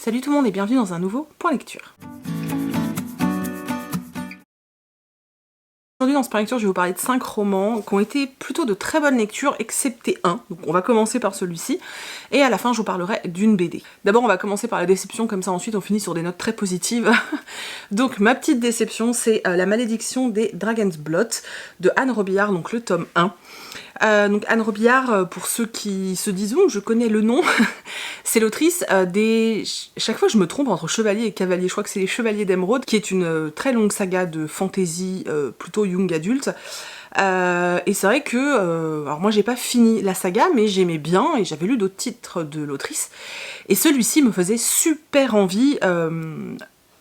Salut tout le monde et bienvenue dans un nouveau Point Lecture. Aujourd'hui dans ce Point Lecture, je vais vous parler de 5 romans qui ont été plutôt de très bonnes lectures, excepté un. Donc on va commencer par celui-ci, et à la fin je vous parlerai d'une BD. D'abord on va commencer par la déception, comme ça ensuite on finit sur des notes très positives. Donc ma petite déception, c'est La Malédiction des Dragon's Blot de Anne Robillard, donc le tome 1. Donc Anne Robillard, pour ceux qui se disent « je connais le nom », c'est l'autrice des... Chaque fois je me trompe entre Chevalier et Cavalier, je crois que c'est les Chevaliers d'Émeraude, qui est une très longue saga de fantasy plutôt young adulte. Et c'est vrai que, alors moi j'ai pas fini la saga, mais j'aimais bien, et j'avais lu d'autres titres de l'autrice, et celui-ci me faisait super envie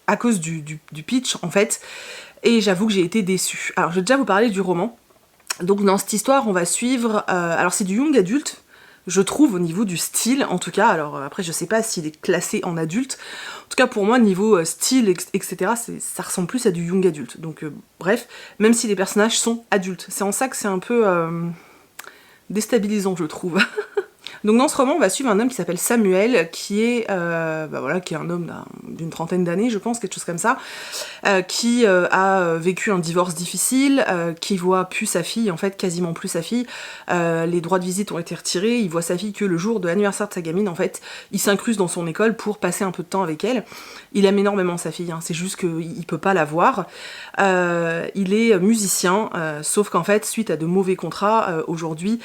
à cause du pitch en fait, et j'avoue que j'ai été déçue. Alors je vais déjà vous parler du roman. Donc dans cette histoire on va suivre, alors c'est du young adulte, je trouve, au niveau du style en tout cas. Alors après je sais pas s'il est classé en adulte, en tout cas pour moi niveau style etc ça ressemble plus à du young adulte. Donc bref, même si les personnages sont adultes, c'est en ça que c'est un peu déstabilisant je trouve. Donc dans ce roman, on va suivre un homme qui s'appelle Samuel, qui est, qui est un homme d'une trentaine d'années, je pense, quelque chose comme ça, qui a vécu un divorce difficile, qui voit plus sa fille, en fait quasiment plus sa fille. Les droits de visite ont été retirés, il voit sa fille que le jour de l'anniversaire de sa gamine, en fait. Il s'incruste dans son école pour passer un peu de temps avec elle. Il aime énormément sa fille, hein, c'est juste qu'il peut pas la voir. Il est musicien, sauf qu'en fait, suite à de mauvais contrats, aujourd'hui,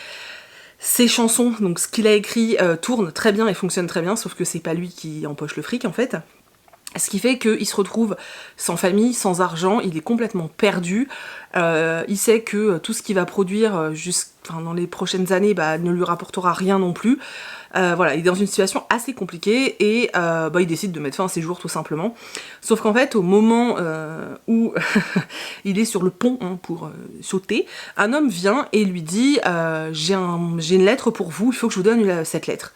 ses chansons, donc ce qu'il a écrit, tournent très bien et fonctionnent très bien, sauf que c'est pas lui qui empoche le fric en fait. Ce qui fait qu'il se retrouve sans famille, sans argent, il est complètement perdu. Il sait que tout ce qu'il va produire dans les prochaines années ne lui rapportera rien non plus. Voilà, il est dans une situation assez compliquée et il décide de mettre fin à ses jours tout simplement. Sauf qu'en fait, au moment où il est sur le pont pour sauter, un homme vient et lui dit j'ai une lettre pour vous, il faut que je vous donne cette lettre.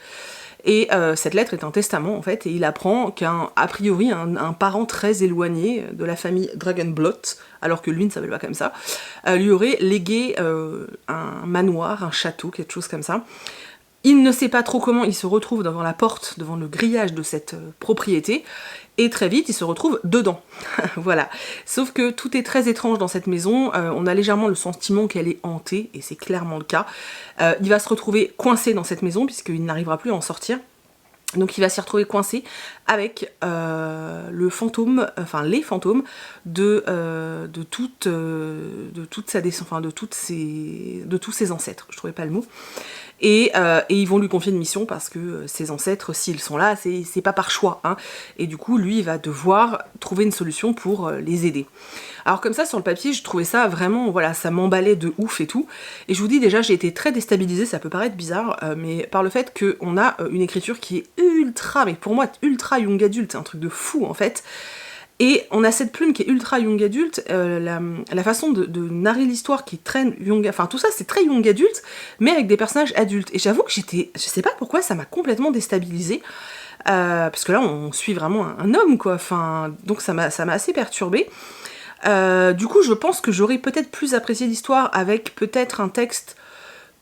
Et cette lettre est un testament en fait, et il apprend qu'a priori un parent très éloigné de la famille Dragonblot, alors que lui ne s'appelle pas comme ça, lui aurait légué un manoir, un château, quelque chose comme ça. Il ne sait pas trop comment il se retrouve devant la porte, devant le grillage de cette propriété, et très vite il se retrouve dedans. Voilà. Sauf que tout est très étrange dans cette maison, on a légèrement le sentiment qu'elle est hantée, et c'est clairement le cas. Il va se retrouver coincé dans cette maison, puisqu'il n'arrivera plus à en sortir. Donc il va s'y retrouver coincé avec les fantômes de tous ses ancêtres. Je trouvais pas le mot. Et ils vont lui confier une mission parce que ses ancêtres, s'ils sont là, c'est pas par choix, hein. Et du coup, lui, il va devoir trouver une solution pour les aider. Alors comme ça, sur le papier, je trouvais ça vraiment, voilà, ça m'emballait de ouf et tout. Et je vous dis déjà, j'ai été très déstabilisée, ça peut paraître bizarre, mais par le fait qu'on a une écriture qui est ultra, mais pour moi, ultra young adulte, c'est un truc de fou en fait. Et on a cette plume qui est ultra young adulte, la façon de narrer l'histoire qui est très young, enfin tout ça c'est très young adulte, mais avec des personnages adultes. Et j'avoue que je sais pas pourquoi ça m'a complètement déstabilisée, parce que là on suit vraiment un homme quoi, enfin, donc ça m'a assez perturbée. Du coup je pense que j'aurais peut-être plus apprécié l'histoire avec peut-être un texte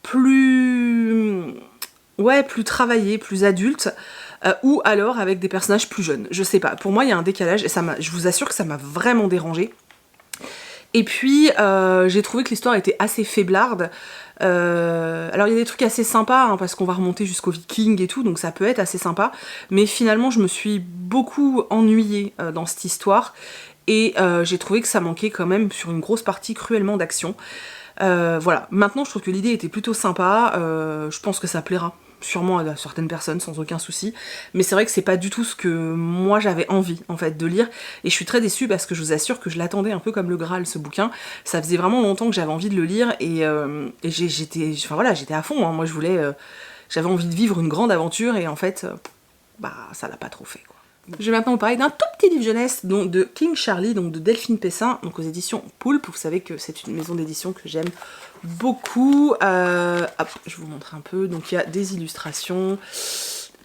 plus travaillé, plus adulte. Ou alors avec des personnages plus jeunes, je sais pas, pour moi il y a un décalage et je vous assure que ça m'a vraiment dérangée. Et puis j'ai trouvé que l'histoire était assez faiblarde. Alors il y a des trucs assez sympas hein, parce qu'on va remonter jusqu'aux Vikings et tout, donc ça peut être assez sympa, mais finalement je me suis beaucoup ennuyée dans cette histoire et j'ai trouvé que ça manquait quand même sur une grosse partie cruellement d'action. Voilà, maintenant je trouve que l'idée était plutôt sympa, je pense que ça plaira sûrement à certaines personnes sans aucun souci, mais c'est vrai que c'est pas du tout ce que moi j'avais envie en fait de lire, et je suis très déçue parce que je vous assure que je l'attendais un peu comme le Graal ce bouquin. Ça faisait vraiment longtemps que j'avais envie de le lire et j'étais à fond, hein. Moi j'avais envie de vivre une grande aventure et en fait ça l'a pas trop fait quoi. Je vais maintenant vous parler d'un tout petit livre jeunesse donc de King Charlie, donc de Delphine Pessin, donc aux éditions Poulpe. Vous savez que c'est une maison d'édition que j'aime beaucoup. Hop, je vous montre un peu. Donc il y a des illustrations,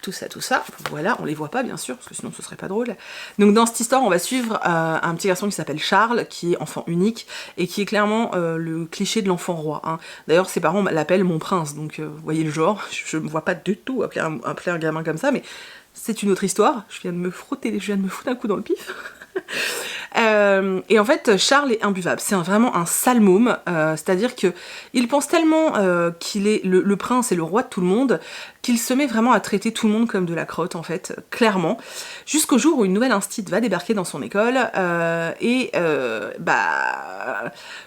tout ça. Voilà, on les voit pas bien sûr, parce que sinon ce serait pas drôle. Donc dans cette histoire, on va suivre un petit garçon qui s'appelle Charles, qui est enfant unique, et qui est clairement le cliché de l'enfant roi, hein. D'ailleurs ses parents l'appellent mon prince, donc vous voyez le genre, je me vois pas du tout appeler un gamin comme ça, mais c'est une autre histoire. Je viens de me foutre un coup dans le pif. Et en fait, Charles est imbuvable. C'est vraiment un sale môme, c'est-à-dire que il pense tellement qu'il est le prince et le roi de tout le monde qu'il se met vraiment à traiter tout le monde comme de la crotte, en fait, clairement. Jusqu'au jour où une nouvelle instite va débarquer dans son école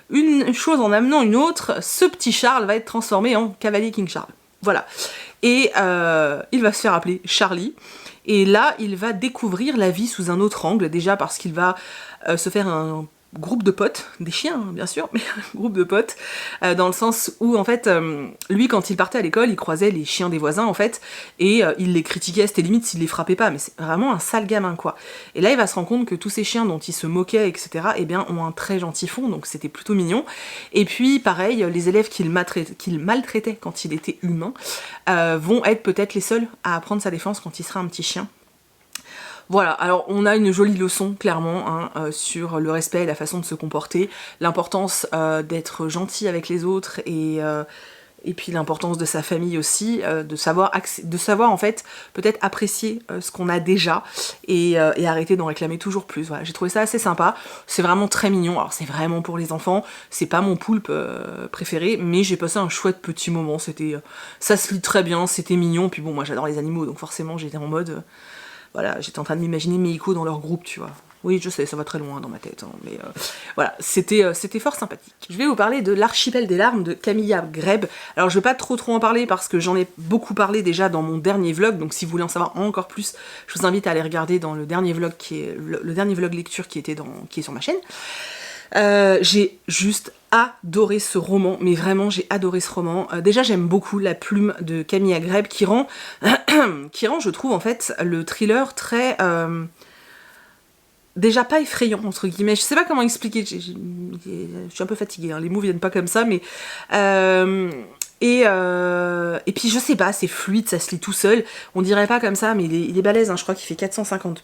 une chose en amenant une autre, ce petit Charles va être transformé en cavalier King Charles. Voilà. Et il va se faire appeler Charlie. Et là, il va découvrir la vie sous un autre angle, déjà parce qu'il va se faire un groupe de potes, des chiens hein, bien sûr, mais un groupe de potes, dans le sens où en fait, lui quand il partait à l'école, il croisait les chiens des voisins en fait, et il les critiquait, c'était limite s'il les frappait pas, mais c'est vraiment un sale gamin quoi. Et là il va se rendre compte que tous ces chiens dont il se moquait, etc., eh bien ont un très gentil fond, donc c'était plutôt mignon. Et puis pareil, les élèves qu'il maltraitait quand il était humain, vont être peut-être les seuls à apprendre sa défense quand il sera un petit chien. Voilà, alors on a une jolie leçon clairement hein, sur le respect et la façon de se comporter, l'importance d'être gentil avec les autres et puis l'importance de sa famille aussi, de savoir en fait peut-être apprécier ce qu'on a déjà et arrêter d'en réclamer toujours plus. Voilà, j'ai trouvé ça assez sympa, c'est vraiment très mignon, alors c'est vraiment pour les enfants, c'est pas mon poulpe préféré, mais j'ai passé un chouette petit moment, ça se lit très bien, c'était mignon, puis bon moi j'adore les animaux donc forcément j'étais en mode... Voilà, j'étais en train de m'imaginer Meiko dans leur groupe, tu vois. Oui, je sais, ça va très loin dans ma tête, hein, mais voilà, c'était fort sympathique. Je vais vous parler de L'Archipel des larmes de Camilla Greb. Alors je vais pas trop en parler parce que j'en ai beaucoup parlé déjà dans mon dernier vlog, donc si vous voulez en savoir encore plus, je vous invite à aller regarder dans le dernier vlog le dernier vlog lecture qui est sur ma chaîne. J'ai juste adoré ce roman, mais vraiment j'ai adoré ce roman. Déjà j'aime beaucoup la plume de Camilla Greb qui rend, je trouve en fait le thriller très... déjà pas effrayant entre guillemets, je sais pas comment expliquer, je suis un peu fatiguée, hein, les mots viennent pas comme ça, mais... Et puis je sais pas, c'est fluide, ça se lit tout seul, on dirait pas comme ça, mais il est balèze, hein, je crois qu'il fait 460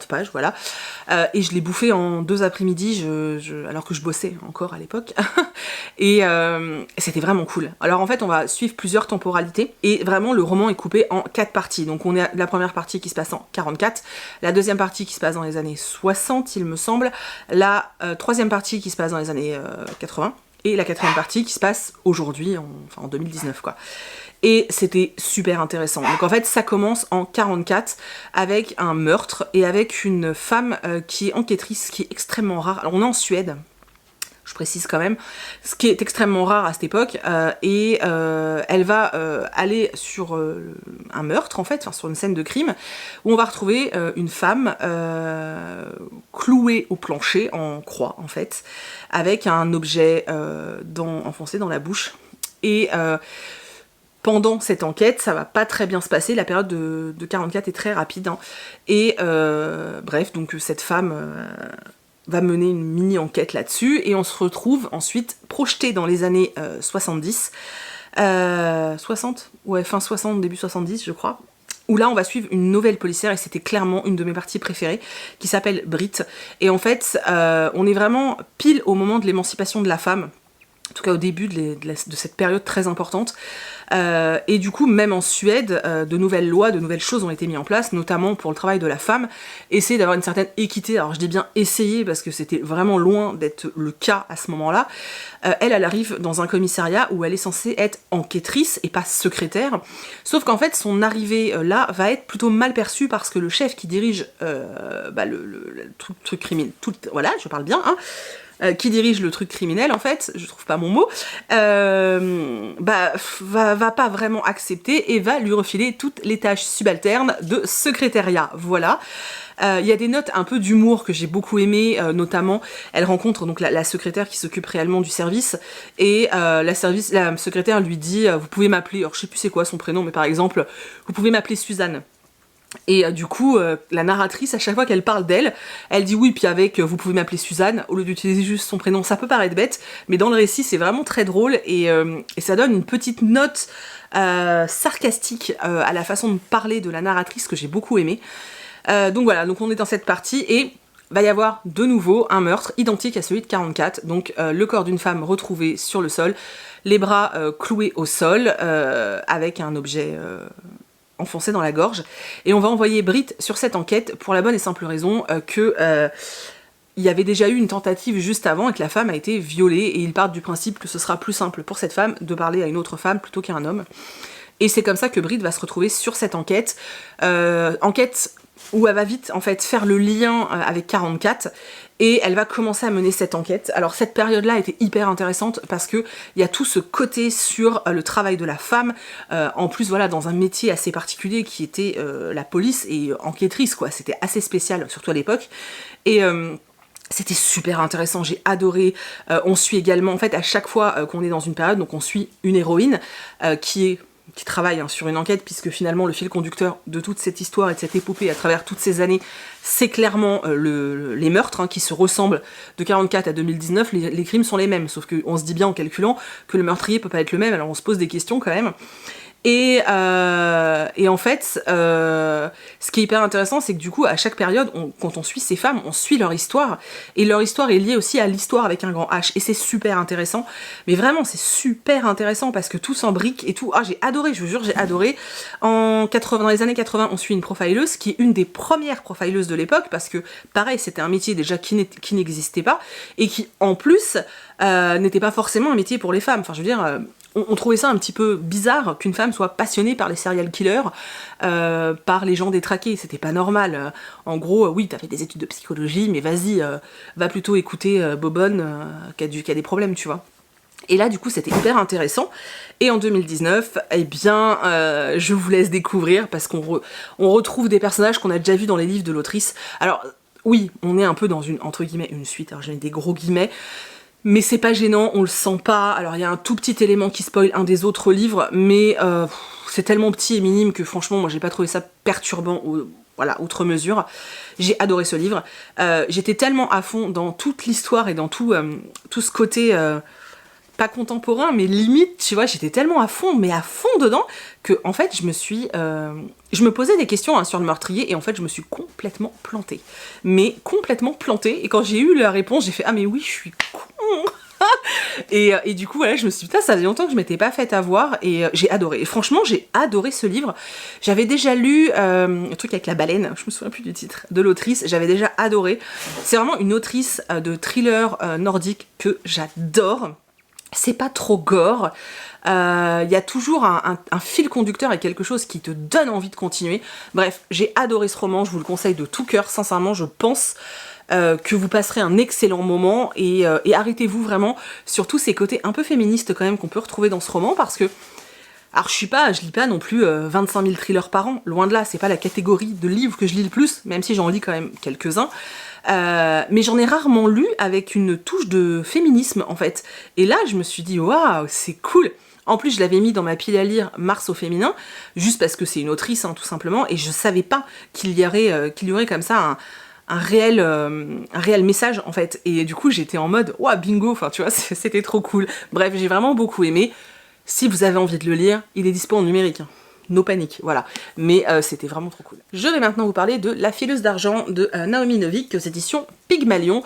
pages, voilà. Et je l'ai bouffé en 2 après-midi, alors que je bossais encore à l'époque. Et c'était vraiment cool. Alors en fait, on va suivre plusieurs temporalités. Et vraiment, le roman est coupé en 4 parties. Donc on a la première partie qui se passe en 44, la deuxième partie qui se passe dans les années 60, il me semble, la troisième partie qui se passe dans les années 80, et la quatrième partie qui se passe aujourd'hui, en 2019, quoi. Et c'était super intéressant. Donc en fait, ça commence en 44 avec un meurtre et avec une femme qui est enquêtrice, ce qui est extrêmement rare. Alors on est en Suède, je précise quand même, ce qui est extrêmement rare à cette époque, elle va aller sur un meurtre en fait, enfin sur une scène de crime, où on va retrouver une femme clouée au plancher en croix en fait, avec un objet enfoncé dans la bouche. Et pendant cette enquête, ça va pas très bien se passer, la période de 44 est très rapide, hein. Et bref, donc cette femme va mener une mini-enquête là-dessus, et on se retrouve ensuite projeté dans les années 70, 60, ouais, fin 60, début 70 je crois, où là on va suivre une nouvelle policière, et c'était clairement une de mes parties préférées, qui s'appelle Britt, et en fait on est vraiment pile au moment de l'émancipation de la femme, en tout cas au début de cette période très importante, et du coup même en Suède, de nouvelles lois, de nouvelles choses ont été mises en place, notamment pour le travail de la femme, essayer d'avoir une certaine équité. Alors je dis bien essayer parce que c'était vraiment loin d'être le cas à ce moment-là. Elle arrive dans un commissariat où elle est censée être enquêtrice et pas secrétaire, sauf qu'en fait son arrivée là va être plutôt mal perçue parce que le chef qui dirige le truc criminel, voilà, je parle bien, hein, qui dirige le truc criminel en fait, je trouve pas mon mot, va pas vraiment accepter et va lui refiler toutes les tâches subalternes de secrétariat, voilà. Il y a des notes un peu d'humour que j'ai beaucoup aimé, notamment elle rencontre donc la secrétaire qui s'occupe réellement du service, et la secrétaire lui dit vous pouvez m'appeler, alors je sais plus c'est quoi son prénom, mais par exemple vous pouvez m'appeler Suzanne. Et du coup, la narratrice, à chaque fois qu'elle parle d'elle, elle dit oui, puis avec vous pouvez m'appeler Suzanne, au lieu d'utiliser juste son prénom. Ça peut paraître bête, mais dans le récit, c'est vraiment très drôle, et ça donne une petite note sarcastique à la façon de parler de la narratrice que j'ai beaucoup aimé. Donc voilà, donc on est dans cette partie, et va y avoir de nouveau un meurtre identique à celui de 44, donc le corps d'une femme retrouvé sur le sol, les bras cloués au sol, avec un objet... enfoncé dans la gorge. Et on va envoyer Brit sur cette enquête pour la bonne et simple raison que il y avait déjà eu une tentative juste avant et que la femme a été violée, et ils partent du principe que ce sera plus simple pour cette femme de parler à une autre femme plutôt qu'à un homme. Et c'est comme ça que Brit va se retrouver sur cette enquête. Enquête où elle va vite en fait faire le lien avec 44, et elle va commencer à mener cette enquête. Alors cette période-là était hyper intéressante parce que il y a tout ce côté sur le travail de la femme, en plus voilà dans un métier assez particulier qui était la police et enquêtrice quoi, c'était assez spécial surtout à l'époque, et c'était super intéressant, j'ai adoré. On suit également, en fait, à chaque fois qu'on est dans une période, donc on suit une héroïne qui travaille sur une enquête, puisque finalement le fil conducteur de toute cette histoire et de cette épopée à travers toutes ces années, c'est clairement les meurtres qui se ressemblent de 44 à 2019, les crimes sont les mêmes, sauf qu'on se dit bien en calculant que le meurtrier peut pas être le même, alors on se pose des questions quand même. Et en fait, ce qui est hyper intéressant, c'est que du coup, à chaque période, quand on suit ces femmes, on suit leur histoire, et leur histoire est liée aussi à l'histoire avec un grand H, et c'est super intéressant, mais vraiment, c'est super intéressant, parce que tout s'embrique et tout. Ah, j'ai adoré, je vous jure, j'ai adoré. Dans les années 80, on suit une profileuse, qui est une des premières profileuses de l'époque, parce que, pareil, c'était un métier déjà qui n'existait pas, et qui, en plus, n'était pas forcément un métier pour les femmes. Enfin, je veux dire... On trouvait ça un petit peu bizarre qu'une femme soit passionnée par les serial killers, par les gens détraqués, c'était pas normal. En gros, oui, t'as fait des études de psychologie, mais vas-y, va plutôt écouter Bobonne, qui a des problèmes, tu vois. Et là, du coup, c'était hyper intéressant. Et en 2019, eh bien, je vous laisse découvrir, parce qu'on retrouve des personnages qu'on a déjà vus dans les livres de l'autrice. Alors, oui, on est un peu dans une, entre guillemets, une suite, alors j'ai mis des gros guillemets, mais c'est pas gênant, on le sent pas. Alors il y a un tout petit élément qui spoil un des autres livres, mais c'est tellement petit et minime que franchement moi j'ai pas trouvé ça perturbant voilà, outre mesure. J'ai adoré ce livre. J'étais tellement à fond dans toute l'histoire et dans tout ce côté pas contemporain, mais limite, tu vois, j'étais tellement à fond, mais à fond dedans, que en fait, je me posais des questions sur le meurtrier, et en fait, je me suis complètement plantée. Mais complètement plantée, et quand j'ai eu la réponse, j'ai fait « Ah mais oui, je suis con !» et du coup, voilà, je me suis dit, putain, ça faisait longtemps que je m'étais pas faite avoir, et j'ai adoré. Et franchement, j'ai adoré ce livre. J'avais déjà lu le truc avec la baleine, je me souviens plus du titre, de l'autrice, j'avais déjà adoré. C'est vraiment une autrice de thriller nordique que j'adore. C'est pas trop gore, il y a toujours un fil conducteur et quelque chose qui te donne envie de continuer. Bref, j'ai adoré ce roman, je vous le conseille de tout cœur, sincèrement, je pense que vous passerez un excellent moment, et arrêtez-vous vraiment sur tous ces côtés un peu féministes quand même qu'on peut retrouver dans ce roman, parce que alors je lis pas non plus 25 000 thrillers par an, loin de là, c'est pas la catégorie de livres que je lis le plus, même si j'en lis quand même quelques-uns. Mais j'en ai rarement lu avec une touche de féminisme en fait. Et là je me suis dit waouh, c'est cool. En plus je l'avais mis dans ma pile à lire Mars au féminin, juste parce que c'est une autrice tout simplement, et je savais pas qu'il y aurait comme ça un réel message en fait. Et du coup j'étais en mode waouh bingo, enfin tu vois, c'était trop cool. Bref, j'ai vraiment beaucoup aimé. Si vous avez envie de le lire, il est dispo en numérique. No panique, voilà. Mais c'était vraiment trop cool. Je vais maintenant vous parler de La fileuse d'argent de Naomi Novik aux éditions Pygmalion.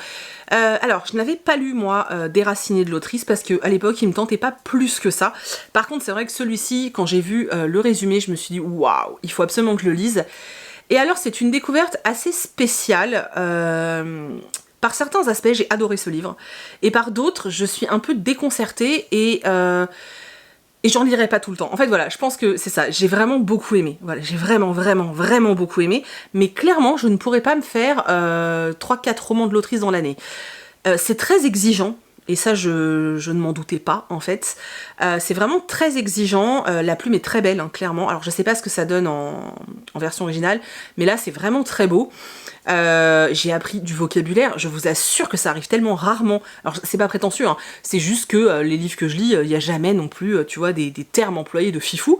Alors, je n'avais pas lu, moi, Déraciné de l'autrice, parce qu'à l'époque, il me tentait pas plus que ça. Par contre, c'est vrai que celui-ci, quand j'ai vu le résumé, je me suis dit, waouh, il faut absolument que je le lise. Et alors, c'est une découverte assez spéciale. Par certains aspects, j'ai adoré ce livre. Et par d'autres, je suis un peu déconcertée, et j'en lirai pas tout le temps. En fait, voilà, je pense que c'est ça. J'ai vraiment beaucoup aimé. Voilà, j'ai vraiment beaucoup aimé. Mais clairement, je ne pourrais pas me faire 3-4 romans de l'autrice dans l'année. C'est très exigeant. Et ça, je ne m'en doutais pas, en fait. C'est vraiment très exigeant. La plume est très belle, clairement. Alors, je sais pas ce que ça donne en version originale. Mais là, c'est vraiment très beau. J'ai appris du vocabulaire, je vous assure que ça arrive tellement rarement. Alors c'est pas prétentieux, c'est juste que les livres que je lis, il n'y a jamais non plus, tu vois, des termes employés de fifou.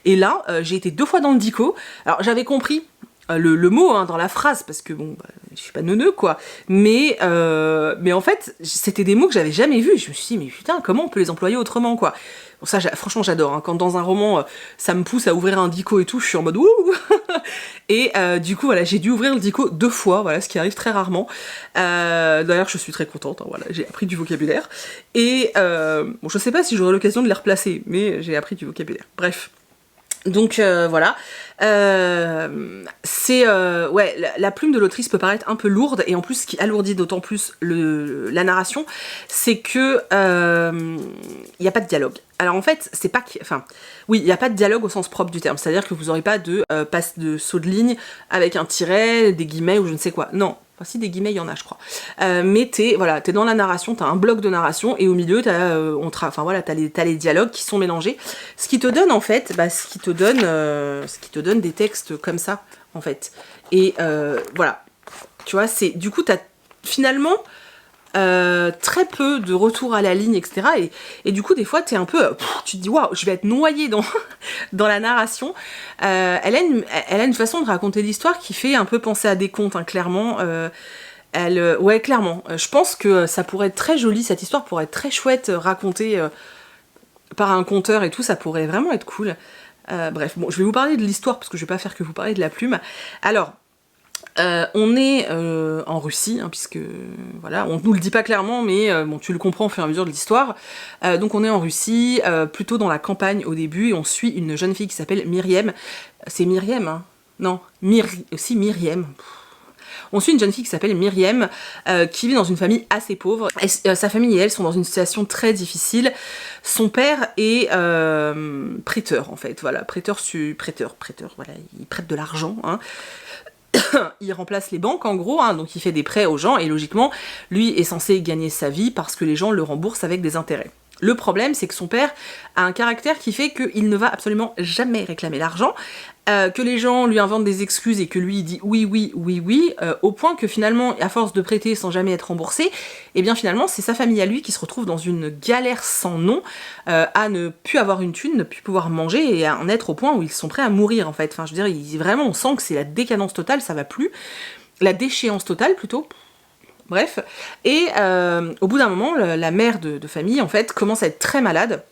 Et là, j'ai été 2 fois dans le dico. Alors j'avais compris le mot dans la phrase, parce que bon, je suis pas neuneu quoi. Mais en fait, c'était des mots que j'avais jamais vus. Je me suis dit, mais putain, comment on peut les employer autrement quoi. Bon, ça, franchement, j'adore. Quand dans un roman, ça me pousse à ouvrir un dico et tout, je suis en mode wouh. Et du coup, voilà, j'ai dû ouvrir le dico 2 fois, voilà, ce qui arrive très rarement. D'ailleurs, je suis très contente, voilà, j'ai appris du vocabulaire. Et bon, je sais pas si j'aurai l'occasion de les replacer, mais j'ai appris du vocabulaire. Bref. Donc voilà. C'est ouais, la plume de l'autrice peut paraître un peu lourde, et en plus ce qui alourdit d'autant plus la narration, c'est que y a pas de dialogue. Alors en fait, c'est pas enfin oui, il y a pas de dialogue au sens propre du terme, c'est-à-dire que vous aurez pas de passe de saut de ligne avec un tiret, des guillemets ou je ne sais quoi. Non. Enfin si, des guillemets, il y en a, je crois. Mais t'es dans la narration, t'as un bloc de narration, et au milieu, t'as les dialogues qui sont mélangés. Ce qui te donne, en fait, ce qui te donne des textes comme ça, en fait. Et voilà. Tu vois, du coup, t'as finalement très peu de retour à la ligne, etc. Et du coup, des fois, t'es un peu... tu te dis, waouh, je vais être noyée dans la narration. Elle a une façon de raconter l'histoire qui fait un peu penser à des contes, hein, clairement. Ouais, clairement. Je pense que ça pourrait être très joli, cette histoire pourrait être très chouette, racontée par un conteur et tout, ça pourrait vraiment être cool. Bref, bon, je vais vous parler de l'histoire, parce que je vais pas faire que vous parler de la plume. Alors... on est en Russie, hein, puisque voilà, on nous le dit pas clairement, mais bon, tu le comprends au fur et à mesure de l'histoire. Donc on est en Russie, plutôt dans la campagne au début, et on suit une jeune fille qui s'appelle Myriam. C'est Myriam, hein? Non, aussi Myriam. On suit une jeune fille qui s'appelle Myriam, qui vit dans une famille assez pauvre. Et, sa famille et elle sont dans une situation très difficile. Son père est prêteur, en fait, voilà, prêteur, voilà, il prête de l'argent, hein. Il remplace les banques en gros, hein, donc il fait des prêts aux gens, et logiquement, lui est censé gagner sa vie parce que les gens le remboursent avec des intérêts. Le problème, c'est que son père a un caractère qui fait qu'il ne va absolument jamais réclamer l'argent, que les gens lui inventent des excuses et que lui il dit oui, oui, oui, oui, au point que finalement, à force de prêter sans jamais être remboursé, et bien finalement c'est sa famille à lui qui se retrouve dans une galère sans nom, à ne plus avoir une thune, ne plus pouvoir manger, et à en être au point où ils sont prêts à mourir en fait. Enfin je veux dire, vraiment on sent que c'est la décadence totale, ça va plus, la déchéance totale plutôt. Bref, et au bout d'un moment, la mère de famille en fait commence à être très malade,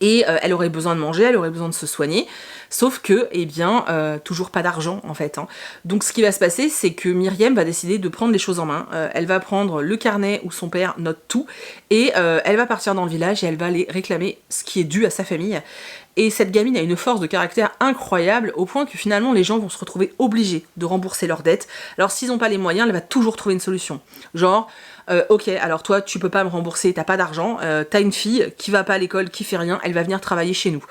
et elle aurait besoin de manger, elle aurait besoin de se soigner, sauf que, eh bien, toujours pas d'argent en fait, hein. Donc ce qui va se passer, c'est que Myriam va décider de prendre les choses en main, elle va prendre le carnet où son père note tout, et elle va partir dans le village et elle va aller réclamer ce qui est dû à sa famille. Et cette gamine a une force de caractère incroyable, au point que finalement les gens vont se retrouver obligés de rembourser leurs dettes. Alors s'ils n'ont pas les moyens, elle va toujours trouver une solution. Genre, ok, alors toi tu peux pas me rembourser, t'as pas d'argent, t'as une fille qui va pas à l'école, qui fait rien, elle va venir travailler chez nous.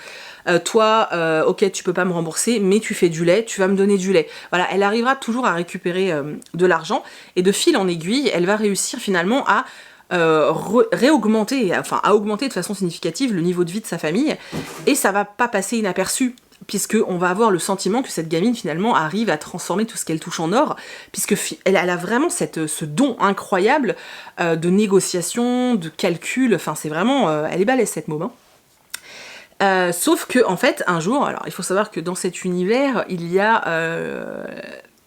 Toi, ok, tu peux pas me rembourser, mais tu fais du lait, tu vas me donner du lait. Voilà, elle arrivera toujours à récupérer de l'argent, et de fil en aiguille, elle va réussir finalement à réaugmenter, enfin à augmenter de façon significative le niveau de vie de sa famille, et ça va pas passer inaperçu, puisque on va avoir le sentiment que cette gamine finalement arrive à transformer tout ce qu'elle touche en or, puisque elle a vraiment ce don incroyable de négociation, de calcul, enfin c'est vraiment, elle est balèze cette môme, hein. Sauf que en fait un jour, alors il faut savoir que dans cet univers il y a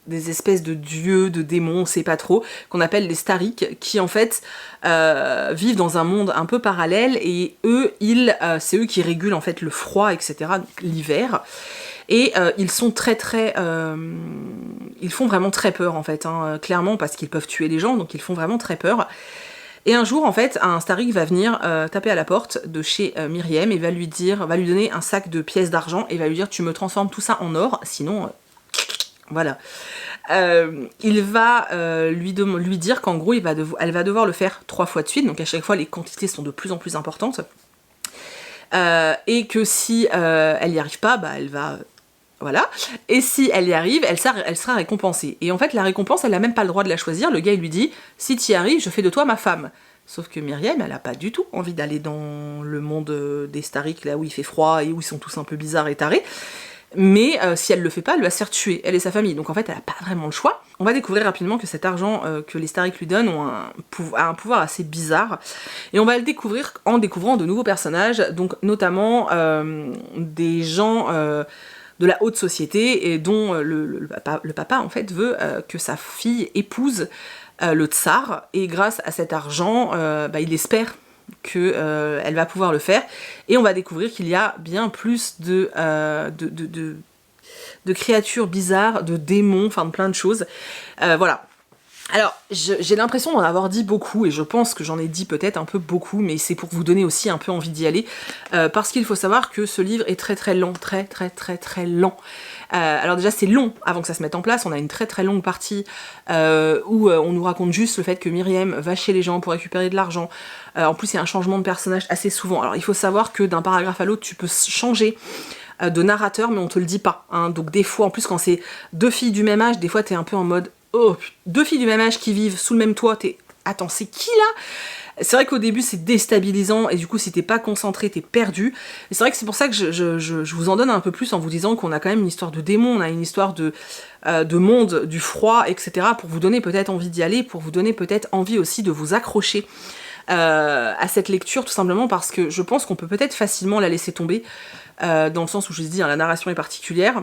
des espèces de dieux, de démons, on sait pas trop, qu'on appelle les Stariks, qui en fait vivent dans un monde un peu parallèle, et eux, c'est eux qui régulent en fait le froid, etc., l'hiver. Et ils sont ils font vraiment très peur en fait, hein, clairement, parce qu'ils peuvent tuer les gens, donc ils font vraiment très peur. Et un jour, en fait, un Starik va venir taper à la porte de chez Myriam et va lui donner un sac de pièces d'argent et va lui dire: tu me transformes tout ça en or, sinon... Voilà. Il va lui dire qu'en gros, elle va devoir le faire 3 fois de suite, donc à chaque fois les quantités sont de plus en plus importantes, et que si elle n'y arrive pas, elle va... Voilà. Et si elle y arrive, elle sera récompensée. Et en fait, la récompense, elle n'a même pas le droit de la choisir. Le gars, il lui dit: si tu y arrives, je fais de toi ma femme. Sauf que Myriam, elle a pas du tout envie d'aller dans le monde des Stariks, là où il fait froid et où ils sont tous un peu bizarres et tarés. Mais si elle le fait pas, elle va se faire tuer, elle et sa famille. Donc en fait, elle a pas vraiment le choix. On va découvrir rapidement que cet argent que les Stariks lui donnent a un pouvoir assez bizarre. Et on va le découvrir en découvrant de nouveaux personnages, donc notamment des gens de la haute société, et dont le papa en fait veut que sa fille épouse le tsar, et grâce à cet argent, il espère qu'elle va pouvoir le faire, et on va découvrir qu'il y a bien plus de créatures bizarres, de démons, enfin de plein de choses. Voilà. Alors, j'ai l'impression d'en avoir dit beaucoup, et je pense que j'en ai dit peut-être un peu beaucoup, mais c'est pour vous donner aussi un peu envie d'y aller, parce qu'il faut savoir que ce livre est très très lent, très lent. Alors déjà c'est long avant que ça se mette en place, on a une très longue partie où on nous raconte juste le fait que Myriam va chez les gens pour récupérer de l'argent. En plus il y a un changement de personnage assez souvent. Alors il faut savoir que d'un paragraphe à l'autre tu peux changer de narrateur, mais on te le dit pas, hein. Donc des fois, en plus quand c'est deux filles du même âge, des fois t'es un peu en mode oh, deux filles du même âge qui vivent sous le même toit, attends, c'est qui là? C'est vrai qu'au début c'est déstabilisant et du coup si t'es pas concentré t'es perdu. Et c'est vrai que c'est pour ça que je vous en donne un peu plus en vous disant qu'on a quand même une histoire de démons, on a une histoire de monde, du froid, etc. pour vous donner peut-être envie d'y aller, pour vous donner peut-être envie aussi de vous accrocher à cette lecture, tout simplement parce que je pense qu'on peut peut-être facilement la laisser tomber, dans le sens où je vous dis, hein, la narration est particulière,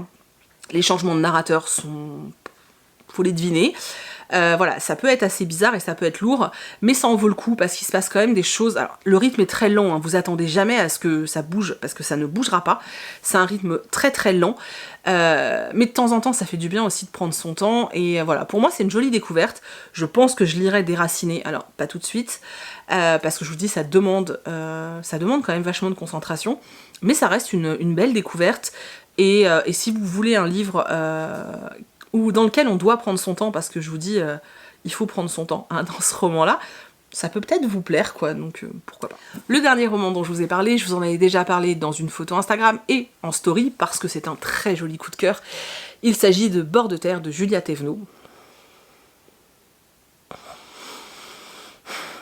les changements de narrateur sont... faut les deviner. Voilà, ça peut être assez bizarre et ça peut être lourd, mais ça en vaut le coup parce qu'il se passe quand même des choses. Alors, le rythme est très lent, hein, vous attendez jamais à ce que ça bouge parce que ça ne bougera pas. C'est un rythme très lent, mais de temps en temps ça fait du bien aussi de prendre son temps. Et voilà, pour moi c'est une jolie découverte. Je pense que je lirai Déraciné, alors pas tout de suite, parce que je vous dis ça demande quand même vachement de concentration, mais ça reste une belle découverte. Et si vous voulez un livre ou dans lequel on doit prendre son temps, parce que je vous dis, il faut prendre son temps hein, dans ce roman-là, ça peut peut-être vous plaire, quoi, donc pourquoi pas. Le dernier roman dont je vous ai parlé, je vous en avais déjà parlé dans une photo Instagram et en story, parce que c'est un très joli coup de cœur. Il s'agit de Bord de terre de Julia Thévenot.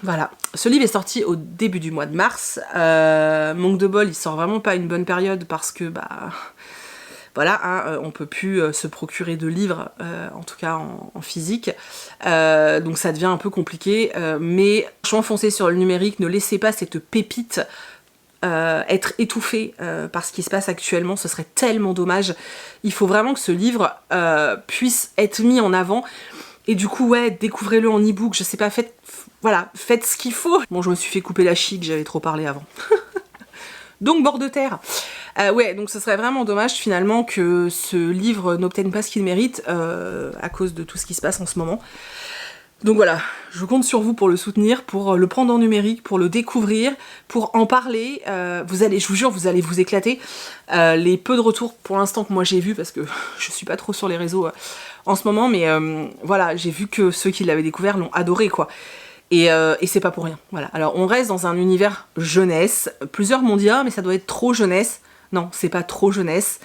Voilà, ce livre est sorti au début du mois de mars. Manque de bol, il sort vraiment pas à une bonne période parce que, bah... Voilà, hein, on peut plus se procurer de livres, en tout cas en physique, donc ça devient un peu compliqué, mais franchement foncez sur le numérique, ne laissez pas cette pépite être étouffée par ce qui se passe actuellement, ce serait tellement dommage. Il faut vraiment que ce livre puisse être mis en avant, et du coup ouais, découvrez-le en e-book, je sais pas, faites ce qu'il faut. Bon, je me suis fait couper la chic, j'avais trop parlé avant. Donc Bord de terre. Ouais, donc ce serait vraiment dommage finalement que ce livre n'obtienne pas ce qu'il mérite à cause de tout ce qui se passe en ce moment. Donc voilà, je compte sur vous pour le soutenir, pour le prendre en numérique, pour le découvrir, pour en parler. Je vous jure, vous allez vous éclater. Les peu de retours pour l'instant que moi j'ai vus, parce que je suis pas trop sur les réseaux en ce moment, mais voilà, j'ai vu que ceux qui l'avaient découvert l'ont adoré, quoi. Et c'est pas pour rien, voilà. Alors on reste dans un univers jeunesse, plusieurs m'ont dit « Ah mais ça doit être trop jeunesse ». Non, c'est pas trop jeunesse.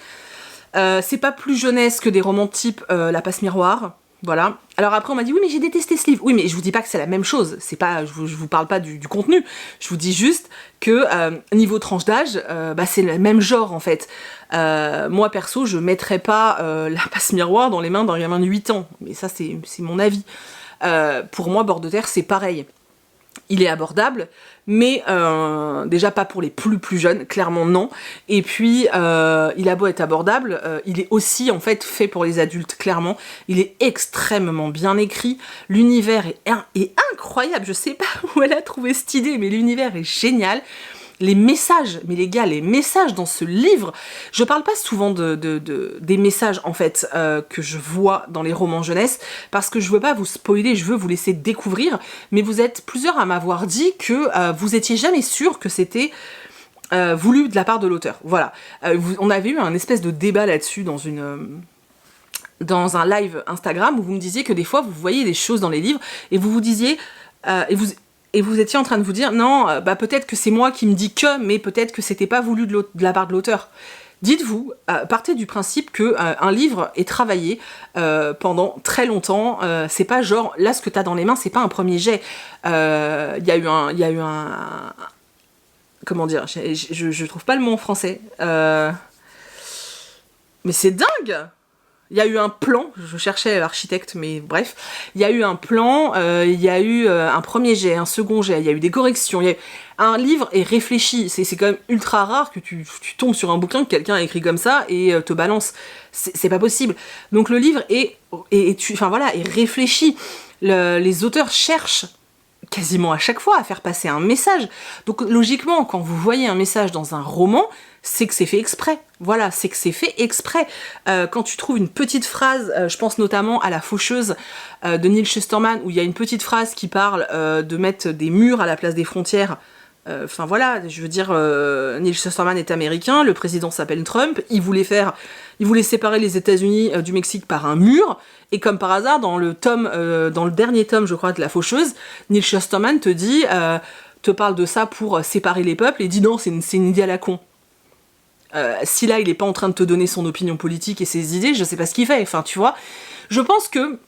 C'est pas plus jeunesse que des romans type La Passe Miroir, voilà. Alors après on m'a dit « Oui mais j'ai détesté ce livre ». Oui mais je vous dis pas que c'est la même chose, c'est pas, je vous parle pas du contenu, je vous dis juste que niveau tranche d'âge, bah, c'est le même genre en fait. Moi perso, je mettrais pas La Passe Miroir dans les mains d'un gamin de 8 ans, mais ça c'est mon avis. Pour moi, Bord de terre, c'est pareil. Il est abordable, mais déjà pas pour les plus jeunes, clairement non. Et puis, il a beau être abordable, il est aussi en fait fait pour les adultes, clairement. Il est extrêmement bien écrit, l'univers est incroyable, je sais pas où elle a trouvé cette idée, mais l'univers est génial. Les messages, mais les gars, les messages dans ce livre, je parle pas souvent des messages en fait que je vois dans les romans jeunesse, parce que je veux pas vous spoiler, je veux vous laisser découvrir, mais vous êtes plusieurs à m'avoir dit que vous étiez jamais sûr que c'était voulu de la part de l'auteur. Voilà, on avait eu un espèce de débat là-dessus dans un live Instagram où vous me disiez que des fois vous voyez des choses dans les livres et vous vous disiez et vous étiez en train de vous dire, non, bah peut-être que c'est moi qui me dis que, mais peut-être que c'était pas voulu de la part de l'auteur. Dites-vous, partez du principe que un livre est travaillé pendant très longtemps, c'est pas genre, là ce que t'as dans les mains, c'est pas un premier jet. Il y a eu un comment dire, je trouve pas le mot en français. Mais c'est dingue! Il y a eu un plan, je cherchais l'architecte, mais bref, il y a eu un plan, il y a eu un premier jet, un second jet, il y a eu des corrections, un livre est réfléchi, c'est quand même ultra rare que tu tombes sur un bouquin que quelqu'un a écrit comme ça et te balance, c'est pas possible. Donc le livre est réfléchi, les auteurs cherchent quasiment à chaque fois à faire passer un message. Donc logiquement, quand vous voyez un message dans un roman, c'est que c'est fait exprès. Voilà, c'est que c'est fait exprès. Quand tu trouves une petite phrase, je pense notamment à La Faucheuse de Neil Shusterman, où il y a une petite phrase qui parle de mettre des murs à la place des frontières. Enfin voilà, je veux dire, Neil Shusterman est américain, le président s'appelle Trump, il voulait séparer les États-Unis du Mexique par un mur, et comme par hasard, dans le dernier tome, je crois, de La Faucheuse, Neil Shusterman te parle de ça pour séparer les peuples, et dit non, c'est une idée à la con. Si là, il est pas en train de te donner son opinion politique et ses idées, je sais pas ce qu'il fait, enfin, tu vois. Je pense que,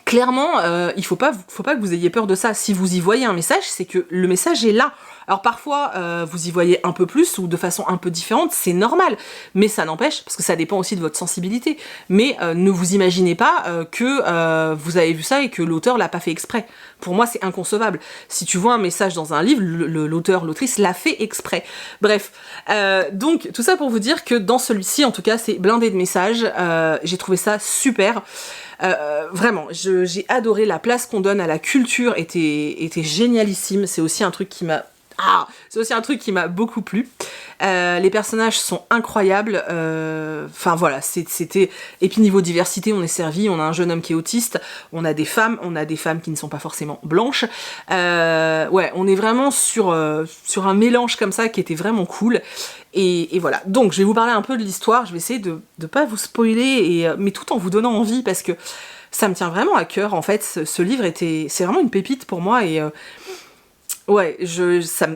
clairement, il faut pas que vous ayez peur de ça. Si vous y voyez un message, c'est que le message est là. Alors parfois, vous y voyez un peu plus ou de façon un peu différente, c'est normal. Mais ça n'empêche, parce que ça dépend aussi de votre sensibilité. Mais ne vous imaginez pas que vous avez vu ça et que l'auteur l'a pas fait exprès. Pour moi, c'est inconcevable. Si tu vois un message dans un livre, l'auteur, l'autrice l'a fait exprès. Bref, donc tout ça pour vous dire que dans celui-ci, en tout cas, c'est blindé de messages. J'ai trouvé ça super. Vraiment, j'ai adoré. La place qu'on donne à la culture était génialissime. C'est aussi un truc qui m'a beaucoup plu. Les personnages sont incroyables. Enfin voilà, c'était. Et puis niveau diversité, on est servi. On a un jeune homme qui est autiste. On a des femmes qui ne sont pas forcément blanches. Ouais, on est vraiment sur un mélange comme ça qui était vraiment cool. Et voilà. Donc je vais vous parler un peu de l'histoire. Je vais essayer de pas vous spoiler, mais tout en vous donnant envie parce que ça me tient vraiment à cœur. En fait, ce livre c'est vraiment une pépite pour moi et ouais,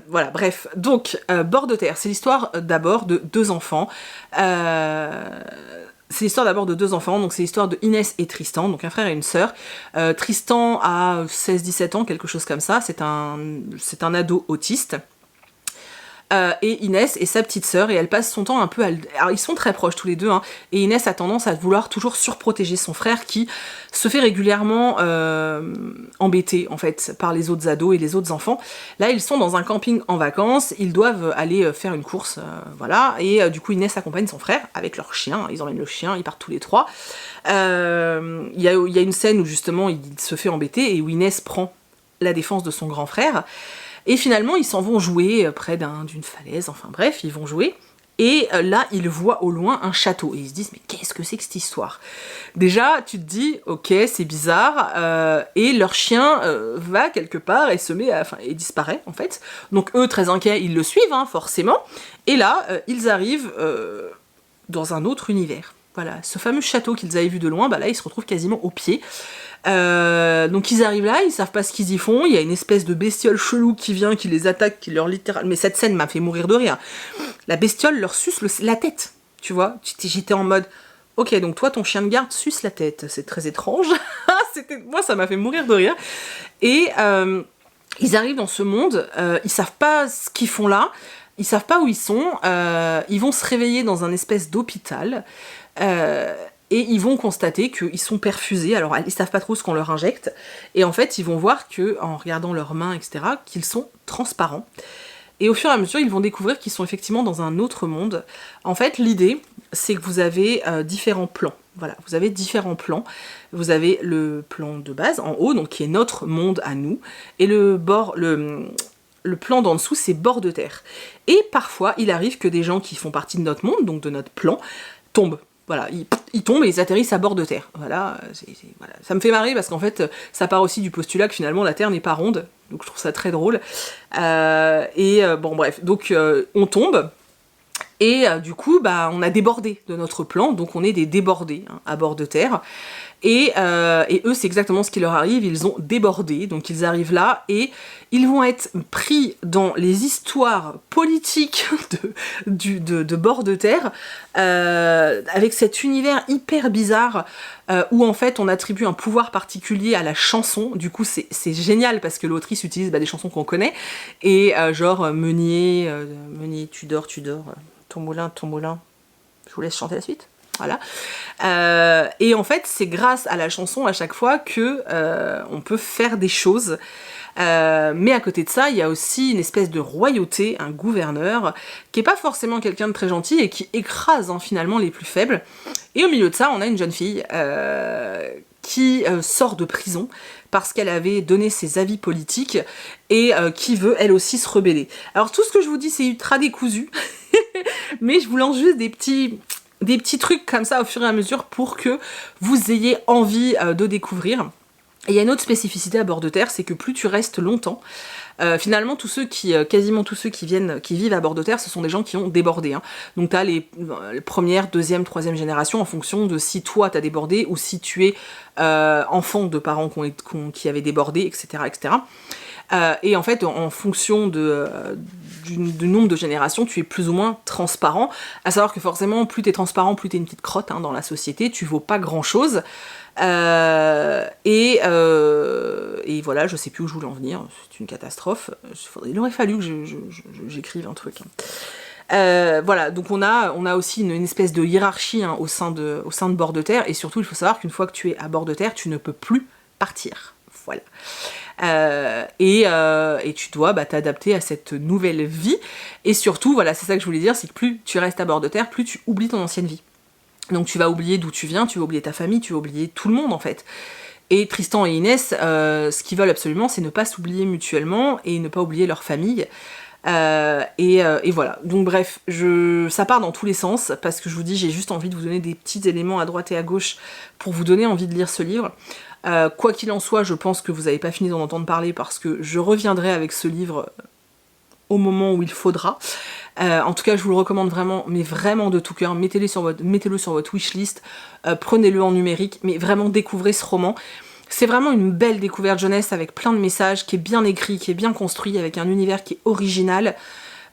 voilà, bref. Donc, Bord de terre, c'est l'histoire d'abord de deux enfants. Donc c'est l'histoire de Inès et Tristan, donc un frère et une sœur. Tristan a 16-17 ans, quelque chose comme ça, c'est un ado autiste. Et Inès est sa petite sœur et elle passe son temps un peu alors ils sont très proches tous les deux, hein, et Inès a tendance à vouloir toujours surprotéger son frère qui se fait régulièrement embêter en fait par les autres ados et les autres enfants. Là ils sont dans un camping en vacances, ils doivent aller faire une course, voilà, et du coup Inès accompagne son frère avec leur chien, ils emmènent le chien, ils partent tous les trois. Il y a une scène où justement il se fait embêter et où Inès prend la défense de son grand frère. Et finalement, ils s'en vont jouer près d'une falaise, enfin bref, ils vont jouer. Et là, ils voient au loin un château. Et ils se disent, mais qu'est-ce que c'est que cette histoire ? Déjà, tu te dis, ok, c'est bizarre. Et leur chien va quelque part et et disparaît, en fait. Donc eux, très inquiets, ils le suivent, hein, forcément. Et là, ils arrivent dans un autre univers. Voilà, ce fameux château qu'ils avaient vu de loin, bah là, ils se retrouvent quasiment au pied. Donc ils arrivent là, ils savent pas ce qu'ils y font, il y a une espèce de bestiole chelou qui vient, qui les attaque, qui leur littéralement... Mais cette scène m'a fait mourir de rire. La bestiole leur suce la tête, tu vois. J'étais en mode, ok, donc toi ton chien de garde suce la tête, c'est très étrange. Moi ça m'a fait mourir de rire. Et ils arrivent dans ce monde, ils savent pas ce qu'ils font là, ils savent pas où ils sont, ils vont se réveiller dans un espèce d'hôpital, et ils vont constater qu'ils sont perfusés, alors ils savent pas trop ce qu'on leur injecte, et en fait ils vont voir que, en regardant leurs mains, etc., qu'ils sont transparents. Et au fur et à mesure, ils vont découvrir qu'ils sont effectivement dans un autre monde. En fait, l'idée, c'est que vous avez différents plans. Voilà, vous avez différents plans. Vous avez le plan de base, en haut, donc qui est notre monde à nous, et le plan d'en dessous, c'est bord de terre. Et parfois, il arrive que des gens qui font partie de notre monde, donc de notre plan, tombent. Voilà, ils tombent et ils atterrissent à bord de terre. Voilà, voilà. Ça me fait marrer parce qu'en fait, ça part aussi du postulat que finalement la Terre n'est pas ronde. Donc je trouve ça très drôle. Bon bref, donc on tombe. Et du coup, bah, on a débordé de notre plan, donc on est des débordés hein, à bord de terre. Et eux, c'est exactement ce qui leur arrive, ils ont débordé, donc ils arrivent là, et ils vont être pris dans les histoires politiques de bord de terre, avec cet univers hyper bizarre, où en fait on attribue un pouvoir particulier à la chanson. Du coup c'est génial parce que l'autrice utilise des chansons qu'on connaît, et genre Meunier, tu dors, ton moulin, je vous laisse chanter la suite. Voilà. Et en fait, c'est grâce à la chanson à chaque fois que on peut faire des choses. Mais à côté de ça, il y a aussi une espèce de royauté, un gouverneur, qui est pas forcément quelqu'un de très gentil et qui écrase hein, finalement les plus faibles. Et au milieu de ça, on a une jeune fille qui sort de prison parce qu'elle avait donné ses avis politiques et qui veut elle aussi se rebeller. Alors tout ce que je vous dis c'est ultra décousu, mais je vous lance juste des petits trucs comme ça au fur et à mesure pour que vous ayez envie de découvrir. Et il y a une autre spécificité à Bord de Terre, c'est que plus tu restes longtemps, finalement quasiment tous ceux qui vivent à Bord de Terre, ce sont des gens qui ont débordé. Hein. Donc t'as les première, deuxième, troisième génération en fonction de si toi t'as débordé ou si tu es enfant de parents qui avaient débordé, etc. etc. Et en fait, en fonction du nombre de générations, tu es plus ou moins transparent. À savoir que forcément, plus t'es transparent, plus t'es une petite crotte dans la société, tu vaux pas grand-chose. Et voilà, je sais plus où je voulais en venir, c'est une catastrophe. Il aurait fallu que j'écrive un truc. Voilà, donc on a aussi une espèce de hiérarchie au sein de Bord de Terre, et surtout il faut savoir qu'une fois que tu es à Bord de Terre, tu ne peux plus partir. Voilà. Et tu dois t'adapter à cette nouvelle vie, et surtout, voilà, c'est ça que je voulais dire, c'est que plus tu restes à Bord de Terre, plus tu oublies ton ancienne vie. Donc tu vas oublier d'où tu viens, tu vas oublier ta famille, tu vas oublier tout le monde en fait. Et Tristan et Inès, ce qu'ils veulent absolument, c'est ne pas s'oublier mutuellement et ne pas oublier leur famille. Et voilà. Donc bref, ça part dans tous les sens, parce que je vous dis, j'ai juste envie de vous donner des petits éléments à droite et à gauche pour vous donner envie de lire ce livre. Quoi qu'il en soit, je pense que vous n'avez pas fini d'en entendre parler, parce que je reviendrai avec ce livre au moment où il faudra. En tout cas, je vous le recommande vraiment, mais vraiment de tout cœur. Mettez-le sur votre wishlist, prenez-le en numérique, mais vraiment découvrez ce roman. C'est vraiment une belle découverte jeunesse avec plein de messages, qui est bien écrit, qui est bien construit, avec un univers qui est original.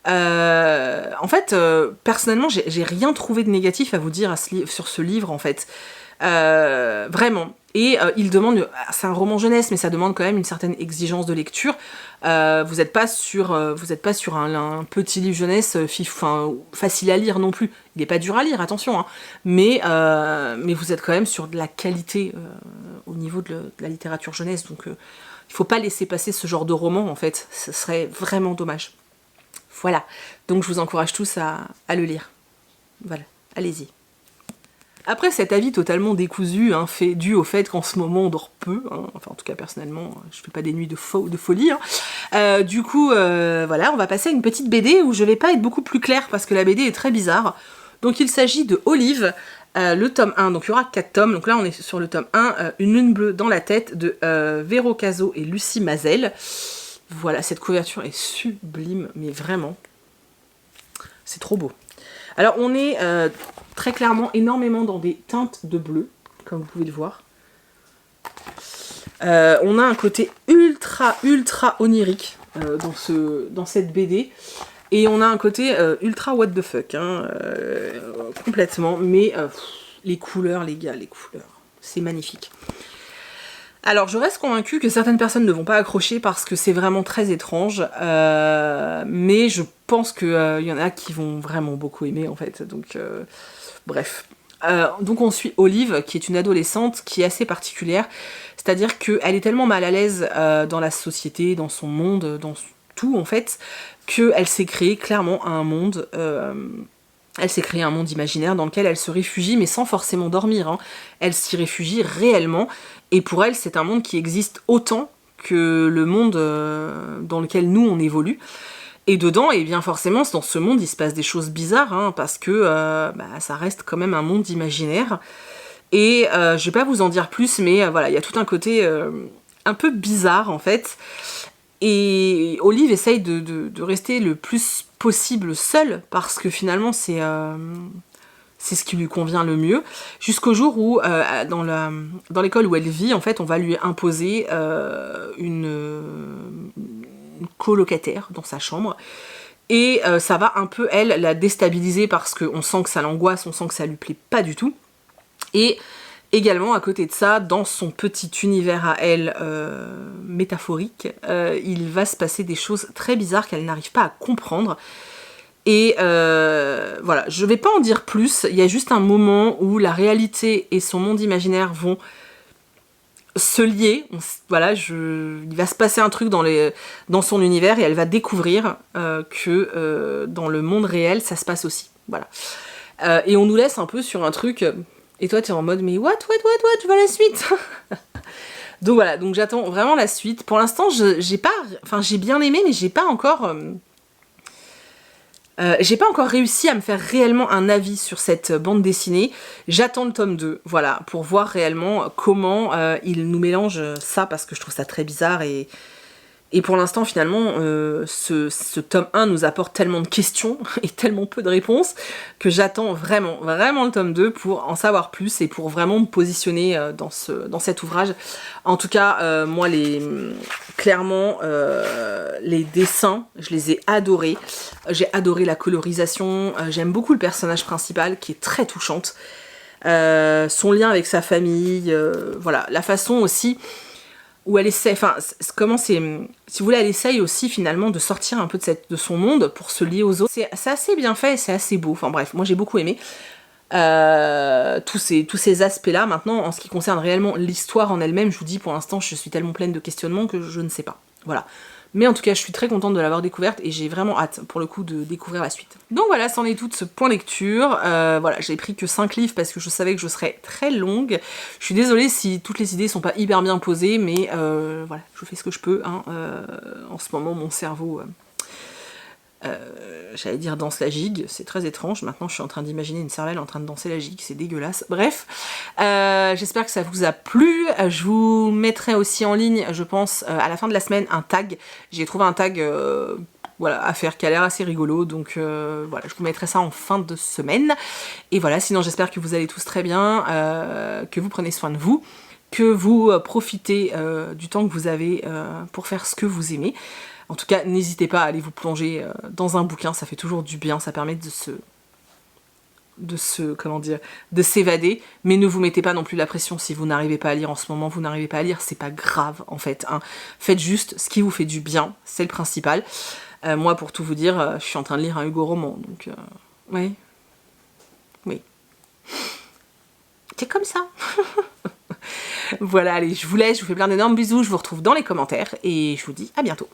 En fait, personnellement, j'ai rien trouvé de négatif à vous dire sur ce livre, en fait. Vraiment. Et il demande, c'est un roman jeunesse, mais ça demande quand même une certaine exigence de lecture. Vous n'êtes pas sur un petit livre jeunesse facile à lire non plus. Il n'est pas dur à lire, attention, hein. Mais vous êtes quand même sur de la qualité au niveau de la littérature jeunesse. Donc il ne faut pas laisser passer ce genre de roman, en fait. Ce serait vraiment dommage. Voilà. Donc je vous encourage tous à le lire. Voilà. Allez-y. Après cet avis totalement décousu, dû au fait qu'en ce moment on dort peu, enfin en tout cas personnellement, je fais pas des nuits de folie, du coup voilà, on va passer à une petite BD où je vais pas être beaucoup plus claire parce que la BD est très bizarre. Donc il s'agit de Olive, le tome 1, donc il y aura 4 tomes, donc là on est sur le tome 1, Une lune bleue dans la tête de Véro Cazot et Lucie Mazel. Voilà, cette couverture est sublime, mais vraiment, c'est trop beau. Alors on est très clairement énormément dans des teintes de bleu, comme vous pouvez le voir. On a un côté ultra onirique dans cette BD. Et on a un côté ultra what the fuck, complètement. Mais les couleurs, les gars, les couleurs, c'est magnifique. Alors je reste convaincue que certaines personnes ne vont pas accrocher parce que c'est vraiment très étrange, mais je pense qu'il y en a qui vont vraiment beaucoup aimer en fait, donc bref. Donc on suit Olive, qui est une adolescente qui est assez particulière, c'est-à-dire qu'elle est tellement mal à l'aise dans la société, dans son monde, dans tout en fait, qu'elle s'est créée clairement un monde... Elle s'est créée un monde imaginaire dans lequel elle se réfugie, mais sans forcément dormir. Elle s'y réfugie réellement, et pour elle, c'est un monde qui existe autant que le monde dans lequel nous, on évolue. Et dedans, et bien forcément, dans ce monde, il se passe des choses bizarres, parce que ça reste quand même un monde imaginaire. Et je vais pas vous en dire plus, mais voilà, il y a tout un côté un peu bizarre, en fait. Et Olive essaye de rester le plus possible seule, parce que finalement c'est ce qui lui convient le mieux, jusqu'au jour où dans l'école où elle vit, en fait, on va lui imposer une colocataire dans sa chambre, et ça va un peu, elle, la déstabiliser, parce qu'on sent que ça l'angoisse, on sent que ça lui plaît pas du tout. Et également, à côté de ça, dans son petit univers à elle métaphorique, il va se passer des choses très bizarres qu'elle n'arrive pas à comprendre. Et voilà, je vais pas en dire plus, il y a juste un moment où la réalité et son monde imaginaire vont se lier. Voilà, il va se passer un truc dans son univers, et elle va découvrir que dans le monde réel, ça se passe aussi. Voilà. Et on nous laisse un peu sur un truc... Et toi, t'es en mode, mais what, je veux la suite. Donc voilà, donc j'attends vraiment la suite. Pour l'instant, j'ai bien aimé, mais j'ai pas encore réussi à me faire réellement un avis sur cette bande dessinée. J'attends le tome 2, voilà, pour voir réellement comment il nous mélange ça, parce que je trouve ça très bizarre. Et pour l'instant, finalement, ce tome 1 nous apporte tellement de questions et tellement peu de réponses que j'attends vraiment le tome 2 pour en savoir plus et pour vraiment me positionner dans cet ouvrage. En tout cas, moi, clairement, les dessins, je les ai adorés. J'ai adoré la colorisation. J'aime beaucoup le personnage principal qui est très touchante. Son lien avec sa famille, voilà, la façon aussi où elle essaie, si vous voulez, elle essaye aussi finalement de sortir un peu de son monde pour se lier aux autres. C'est assez bien fait et c'est assez beau. Enfin bref, moi j'ai beaucoup aimé tous ces aspects-là. Maintenant, en ce qui concerne réellement l'histoire en elle-même, je vous dis, pour l'instant, je suis tellement pleine de questionnements que je ne sais pas. Voilà. Mais en tout cas, je suis très contente de l'avoir découverte et j'ai vraiment hâte, pour le coup, de découvrir la suite. Donc voilà, c'en est tout ce point lecture. Voilà, j'ai pris que 5 livres parce que je savais que je serais très longue. Je suis désolée si toutes les idées sont pas hyper bien posées, mais voilà, je fais ce que je peux. Hein. En ce moment, mon cerveau... j'allais dire danse la gigue, c'est très étrange. Maintenant, je suis en train d'imaginer une cervelle en train de danser la gigue, c'est dégueulasse. Bref, j'espère que ça vous a plu. Je vous mettrai aussi en ligne, je pense, à la fin de la semaine, un tag. J'ai trouvé un tag voilà, à faire qui a l'air assez rigolo, donc voilà, je vous mettrai ça en fin de semaine. Et voilà, sinon j'espère que vous allez tous très bien, que vous prenez soin de vous, que vous profitez du temps que vous avez pour faire ce que vous aimez. En tout cas, n'hésitez pas à aller vous plonger dans un bouquin, ça fait toujours du bien, ça permet de s'évader, mais ne vous mettez pas non plus la pression si vous n'arrivez pas à lire en ce moment, vous n'arrivez pas à lire, c'est pas grave en fait. Hein. Faites juste ce qui vous fait du bien, c'est le principal. Moi, pour tout vous dire, je suis en train de lire un Hugo roman, donc oui. C'est comme ça. Voilà, allez, je vous laisse, je vous fais plein d'énormes bisous, je vous retrouve dans les commentaires et je vous dis à bientôt.